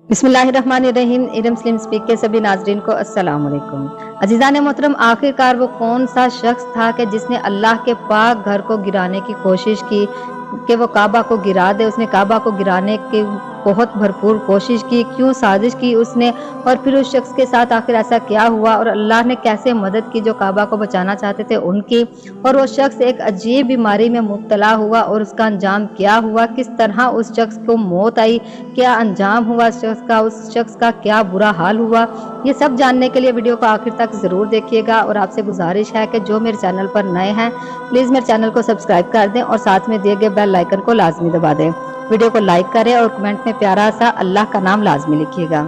बिस्मिल्लाहिर्रहमानिर्रहीम। Iram slim speak के सभी नाजरीन को अस्सलाम वालेकुम। अजीज़ान मोहतरम, आखिरकार वो कौन सा शख्स था कि जिसने अल्लाह के पाक घर को गिराने की कोशिश की कि वो काबा को गिरा दे। उसने काबा को गिराने की बहुत भरपूर कोशिश की, क्यों साजिश की उसने, और फिर उस शख्स के साथ आखिर ऐसा क्या हुआ और अल्लाह ने कैसे मदद की जो काबा को बचाना चाहते थे उनकी। और वो शख्स एक अजीब बीमारी में मुब्तला हुआ और उसका अंजाम क्या हुआ, किस तरह उस शख्स को मौत आई, क्या अंजाम हुआ उस शख्स का क्या बुरा हाल हुआ। ये सब जानने के लिए वीडियो को आखिर तक जरूर देखिएगा। और आपसे गुजारिश है कि जो मेरे चैनल पर नए हैं प्लीज मेरे चैनल को सब्सक्राइब कर दें और साथ में दिए गए बेल आइकन को लाजमी दबा दें। वीडियो को लाइक करें और कमेंट में प्यारा सा अल्लाह का नाम लाजमी लिखिएगा।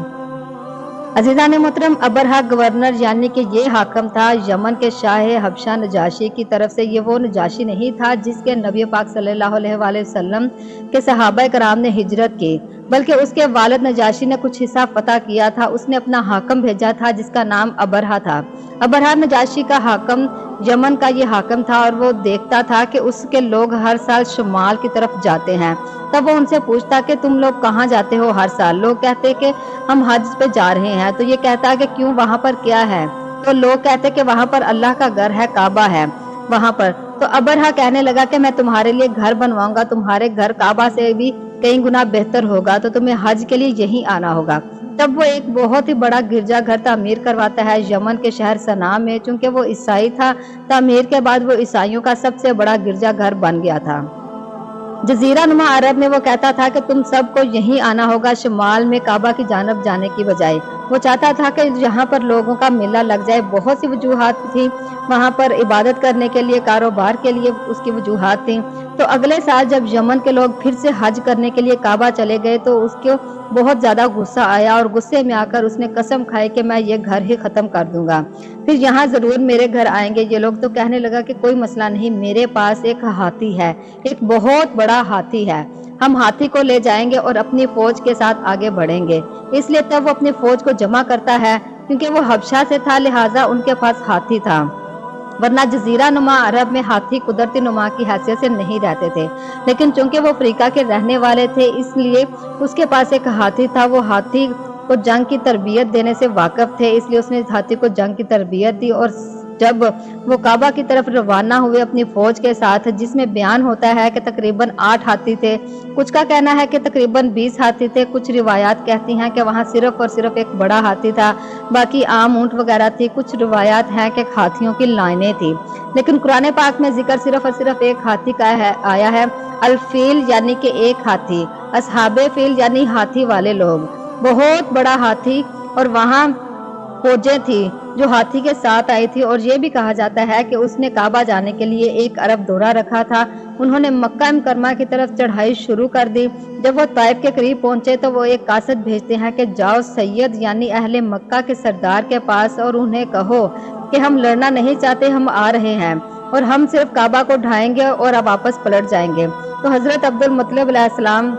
अजीज़ान मोहतरम, अबरहा गवर्नर यानी कि ये हाकम था यमन के शाह हबशा नजाशी की तरफ से। ये वो नजाशी नहीं था जिसके नबी पाक सल्लल्लाहु अलैहि वसल्लम के सहाबा कराम ने हिजरत की, बल्कि उसके वालिद नजाशी ने कुछ हिस्सा फतह किया था। उसने अपना हाकम भेजा था जिसका नाम अबरहा था। अबरहा नजाशी का हाकम यमन का ये हाकम था और वो देखता था कि उसके लोग हर साल शुमाल की तरफ जाते हैं। तब वो उनसे पूछता कि तुम लोग कहाँ जाते हो हर साल। लोग कहते कि हम हज पे जा रहे हैं। तो ये कहता कि क्यों, वहाँ पर क्या है। तो लोग कहते कि वहाँ पर अल्लाह का घर है, काबा है वहाँ पर। तो अबरहा कहने लगा कि मैं तुम्हारे लिए घर बनवाऊंगा, तुम्हारे घर काबा से भी कई गुना बेहतर होगा, तो तुम्हें हज के लिए यहीं आना होगा। तब वो एक बहुत ही बड़ा गिरजा घर तामीर करवाता है यमन के शहर सना में। चूंकि वो ईसाई था, तामीर के बाद वो ईसाइयों का सबसे बड़ा गिरजा घर बन गया था। जजीरा नुमा अरब में वो कहता था कि तुम सबको यहीं आना होगा, शुमाल में काबा की जानब जाने की बजाय। वो चाहता था कि यहाँ पर लोगों का मेला लग जाए। बहुत सी वजूहात थी वहाँ पर, इबादत करने के लिए, कारोबार के लिए उसकी वजूहात थी। तो अगले साल जब यमन के लोग फिर से हज करने के लिए काबा चले गए तो उसको बहुत ज्यादा गुस्सा आया और गुस्से में आकर उसने कसम खाई कि मैं ये घर ही खत्म कर दूंगा, फिर यहाँ जरूर मेरे घर आएंगे ये लोग। तो कहने लगा कि कोई मसला नहीं, मेरे पास एक हाथी है, एक बहुत बड़ा हाथी है, हम हाथी को ले जाएंगे और अपनी फौज के साथ आगे बढ़ेंगे। इसलिए तब वो अपनी फौज को जमा करता है, क्योंकि वो हबशा से था लिहाजा उनके पास हाथी था, वरना जजीरा नुमा अरब में हाथी कुदरती नुमा की हैसियत से नहीं रहते थे। लेकिन चूंकि वो अफ्रीका के रहने वाले थे इसलिए उसके पास एक हाथी था। वो हाथी को जंग की तरबियत देने से वाकिफ थे, इसलिए उसने हाथी को जंग की तरबियत दी। और जब वो काबा की तरफ रवाना हुए अपनी फौज के साथ, जिसमें बयान होता है कि तकरीबन 8 हाथी थे, कुछ का कहना है कि तकरीबन 20 हाथी थे, कुछ रिवायात कहती हैं कि वहाँ सिर्फ और सिर्फ एक बड़ा हाथी था, बाकी आम ऊंट वगैरह थी। कुछ रिवायात हैं कि हाथियों की लाइनें थी। लेकिन कुरान पाक में जिक्र सिर्फ और सिर्फ एक हाथी का आया है, अल-फील यानी कि एक हाथी, असहाबे फील यानी हाथी वाले लोग, बहुत बड़ा हाथी। और वहाँ फौजें थी जो हाथी के साथ आई थी। और ये भी कहा जाता है कि उसने काबा जाने के लिए 1 अरब दौरा रखा था। उन्होंने मक्का मुकरमा की तरफ चढ़ाई शुरू कर दी। जब वो ताइफ के करीब पहुंचे तो वो एक कासद भेजते हैं कि जाओ सैयद यानी अहले मक्का के सरदार के पास और उन्हें कहो कि हम लड़ना नहीं चाहते, हम आ रहे हैं और हम सिर्फ काबा को ढाएंगे और अब वापस पलट जाएंगे। तो हजरत अब्दुल मुत्तलिब अलैहिस्सलाम,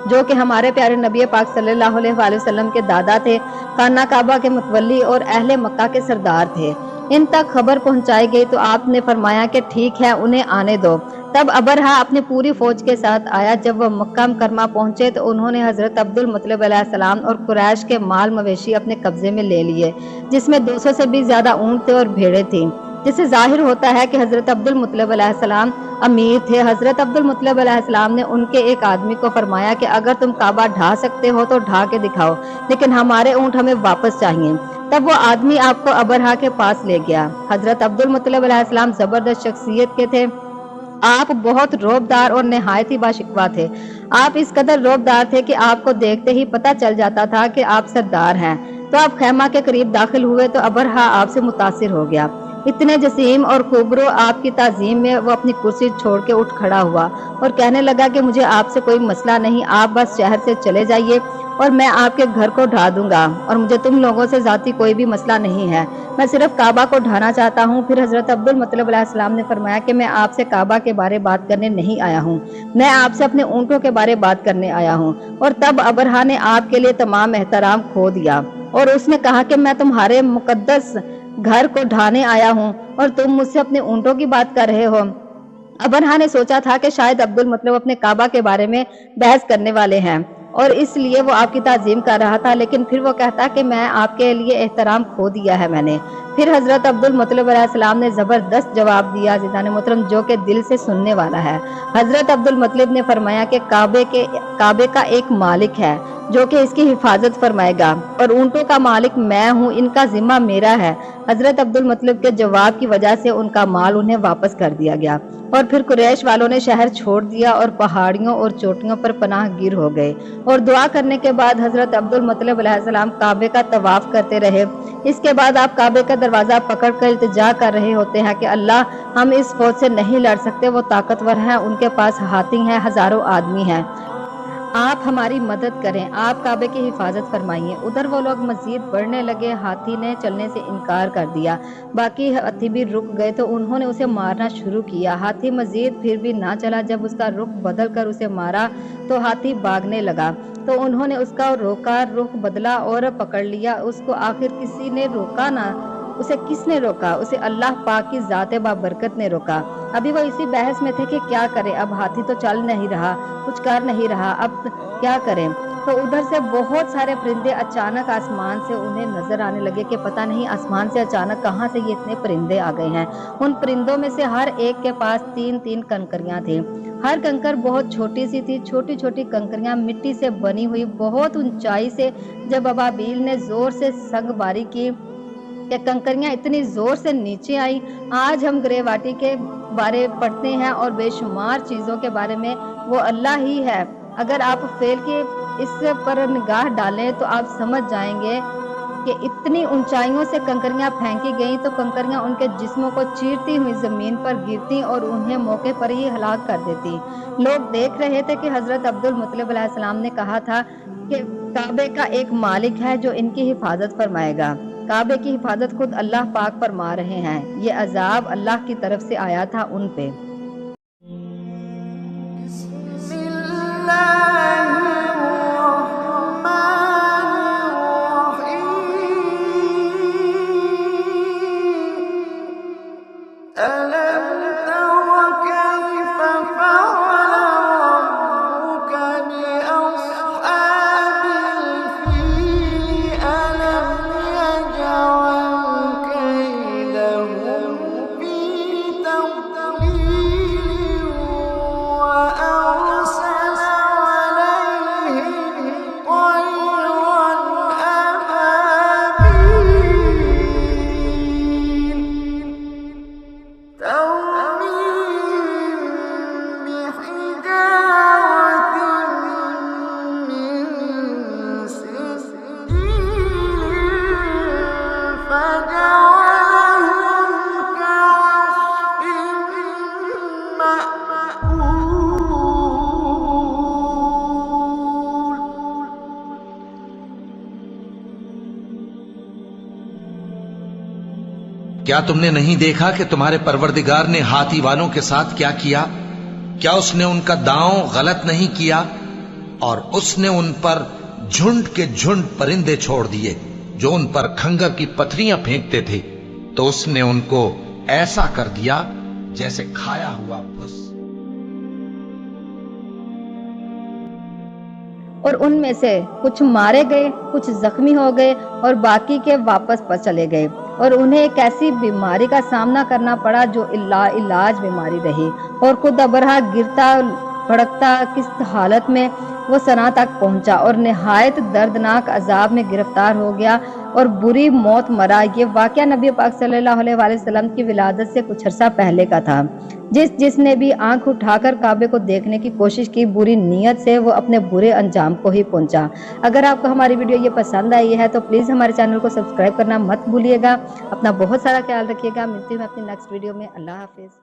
जो कि हमारे प्यारे नबी पाक सल्लल्लाहु अलैहि वसल्लम के दादा थे, खाना काबा के मुतवल्ली और अहले मक्का के सरदार थे, इन तक खबर पहुंचाई गई। तो आपने फरमाया कि ठीक है, उन्हें आने दो। तब अबरहा अपनी पूरी फौज के साथ आया। जब वह मक्का मुकरमा पहुंचे तो उन्होंने हजरत अब्दुल मुत्तलिब अलैहिस्सलाम और कुरैश के माल मवेशी अपने कब्जे में ले लिए, जिसमें 200 से भी ज्यादा ऊंट थे और भेड़ें थीं, जिससे जाहिर होता है कि हजरत अब्दुल मुत्तलिब अलैहिस्सलाम अमीर थे। हजरत अब्दुल मुत्तलिब अलैहिस्सलाम ने उनके एक आदमी को फरमाया कि अगर तुम काबा ढा सकते हो तो ढा के दिखाओ, लेकिन हमारे ऊंट हमें वापस चाहिए। तब वो आदमी आपको अबरहा के पास ले गया। हजरत अब्दुल मुत्तलिब अलैहिस्सलाम जबरदस्त शख्सियत के थे। आप बहुत रौबदार और निहायत ही बाशिकवा थे। आप इस कदर रौबदार थे कि आपको देखते ही पता चल जाता था कि आप सरदार हैं। तो आप खैमा के करीब दाखिल हुए तो अबरहा आपसे मुतासिर हो गया। इतने जसीम और खूबरो आपकी ताजीम में वो अपनी कुर्सी छोड़ के उठ खड़ा हुआ और कहने लगा कि मुझे आपसे कोई मसला नहीं, आप बस शहर से चले जाइए और मैं आपके घर को ढा दूंगा और मुझे तुम लोगों से जाती कोई भी मसला नहीं है, मैं सिर्फ काबा को ढाना चाहता हूँ। फिर हजरत अब्दुल मुत्तलिब अलैहिस्सलाम ने फरमाया कि मैं आपसे काबा के बारे बात करने नहीं आया हूँ, मैं आपसे अपने ऊँटों के बारे बात करने आया हूँ। और तब अबरहा ने आपके लिए तमाम एहतराम खो दिया और उसने कहा कि मैं तुम्हारे मुकद्दस घर को ढाने आया हूँ और तुम मुझसे अपने ऊँटों की बात कर रहे हो। अबरहा ने सोचा था कि शायद अब्दुल मुत्तलिब अपने काबा के बारे में बहस करने वाले हैं। اور اس لیے وہ آپ کی تعظیم کر رہا تھا، لیکن پھر وہ کہتا کہ میں آپ کے لیے احترام کھو دیا ہے میں نے۔ پھر حضرت عبد المطلب علیہ السلام نے زبردست جواب دیا عزیزان محترم، جو کہ دل سے سننے والا ہے۔ حضرت عبد المطلب نے فرمایا کہ کعبے کا ایک مالک ہے جو کہ اس کی حفاظت فرمائے گا، اور اونٹوں کا مالک میں ہوں، ان کا ذمہ میرا ہے۔ حضرت عبد المطلب کے جواب کی وجہ سے ان کا مال انہیں واپس کر دیا گیا، اور پھر قریش والوں نے شہر چھوڑ دیا اور پہاڑیوں اور چوٹیوں پر پناہ گیر ہو گئے، اور دعا کرنے کے بعد حضرت عبد المطلب علیہ السلام کعبے کا طواف کرتے رہے۔ اس کے بعد آپ کعبے کا دروازہ پکڑ کر التجا کر رہے ہوتے ہیں کہ اللہ، ہم اس فوج سے نہیں لڑ سکتے، وہ طاقتور ہیں، ان کے پاس ہاتھی ہیں، ہزاروں آدمی ہیں، آپ ہماری مدد کریں، آپ کعبے کی حفاظت فرمائیے۔ ادھر وہ لوگ مزید بڑھنے لگے، ہاتھی نے چلنے سے انکار کر دیا، باقی ہاتھی بھی رک گئے تو انہوں نے اسے مارنا شروع کیا۔ ہاتھی مزید پھر بھی نہ چلا، جب اس کا رخ بدل کر اسے مارا تو ہاتھی بھاگنے لگا، تو انہوں نے اس کا روکا، رخ بدلا اور پکڑ لیا اس کو۔ آخر کسی نے روکا نہ، اسے کس نے روکا؟ اسے اللہ پاک کی ذات بابرکت نے روکا۔ ابھی وہ اسی بحث میں تھے کہ کیا کریں، اب ہاتھی تو چل نہیں رہا، کچھ کر نہیں رہا، اب کیا کریں؟ تو ادھر سے بہت سارے پرندے اچانک آسمان سے انہیں نظر آنے لگے کہ پتہ نہیں آسمان سے اچانک کہاں سے یہ اتنے پرندے آ گئے ہیں۔ ان پرندوں میں سے ہر ایک کے پاس 3 کنکریاں تھیں، ہر کنکر بہت چھوٹی سی تھی، چھوٹی چھوٹی کنکریاں مٹی سے بنی ہوئی بہت اونچائی سے۔ جب ابابیل نے زور سے سنگ باری کی کہ کنکریاں اتنی زور سے نیچے آئیں۔ آج ہم گرے واٹی کے بارے پڑھتے ہیں اور بے شمار چیزوں کے بارے میں وہ اللہ ہی ہے۔ اگر آپ فیل کی اس پر نگاہ ڈالیں تو آپ سمجھ جائیں گے کہ اتنی اونچائیوں سے کنکریاں پھینکی گئیں تو کنکریاں ان کے جسموں کو چیرتی ہوئی زمین پر گرتی اور انہیں موقع پر ہی ہلاک کر دیتی۔ لوگ دیکھ رہے تھے کہ حضرت عبد المطلب علیہ السلام نے کہا تھا کہ کعبے کا ایک مالک ہے جو ان کی حفاظت فرمائے گا۔ کعبے کی حفاظت خود اللہ پاک فرما رہے ہیں، یہ عذاب اللہ کی طرف سے آیا تھا ان پہ۔ کیا تم نے نہیں دیکھا کہ تمہارے پروردگار نے ہاتھی والوں کے ساتھ کیا کیا؟ کیا اس نے ان کا داؤں غلط نہیں کیا؟ اور اس نے ان پر جھنڈ کے جھنڈ پرندے چھوڑ دیے جو ان پر کھنگر کی پتھریاں پھینکتے تھے، تو اس نے ان کو ایسا کر دیا جیسے کھایا ہوا پھس۔ اور ان میں سے کچھ مارے گئے، کچھ زخمی ہو گئے اور باقی کے واپس چلے گئے، اور انہیں ایک ایسی بیماری کا سامنا کرنا پڑا جو علاج بیماری رہی، اور خود ابرہہ گرتا بھڑکتا کس حالت میں وہ صنعا تک پہنچا اور نہایت دردناک عذاب میں گرفتار ہو گیا اور بری موت مرا۔ یہ واقعہ نبی پاک صلی اللہ علیہ وآلہ وسلم کی ولادت سے کچھ عرصہ پہلے کا تھا۔ جس نے بھی آنکھ اٹھا کر کعبے کو دیکھنے کی کوشش کی، بری نیت سے وہ اپنے برے انجام کو ہی پہنچا۔ اگر آپ کو ہماری ویڈیو یہ پسند آئی ہے تو پلیز ہمارے چینل کو سبسکرائب کرنا مت بھولیے گا۔ اپنا بہت سارا خیال رکھیے گا، ملتی ہوں اپنی نیکسٹ ویڈیو میں۔ اللہ حافظ۔